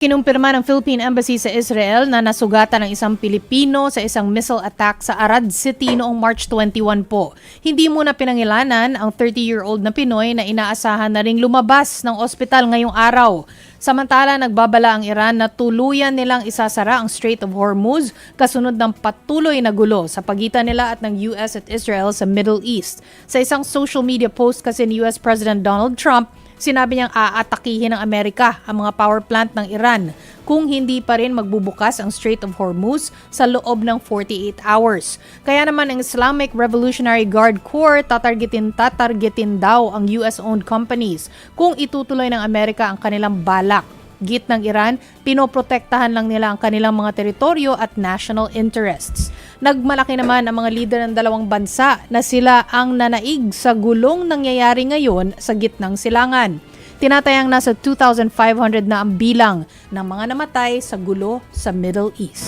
Kinumpirma ng Philippine Embassy sa Israel na nasugatan ng isang Pilipino sa isang missile attack sa Arad City noong March 21 po. Hindi muna pinangilanan ang 30-year-old na Pinoy na inaasahan na ring lumabas ng ospital ngayong araw. Samantala, nagbabala ang Iran na tuluyan nilang isasara ang Strait of Hormuz kasunod ng patuloy na gulo sa pagitan nila at ng US at Israel sa Middle East. Sa isang social media post kasi ni US President Donald Trump, sinabi niyang aatakihin ng Amerika ang mga power plant ng Iran kung hindi pa rin magbubukas ang Strait of Hormuz sa loob ng 48 hours. Kaya naman ang Islamic Revolutionary Guard Corps tatargetin daw ang US-owned companies kung itutuloy ng Amerika ang kanilang balak. Git ng Iran, pinoprotektahan lang nila ang kanilang mga teritoryo at national interests. Nagmalaki naman ang mga lider ng dalawang bansa na sila ang nanaig sa gulong nangyayari ngayon sa gitnang silangan. Tinatayang nasa 2,500 na ang bilang ng mga namatay sa gulo sa Middle East.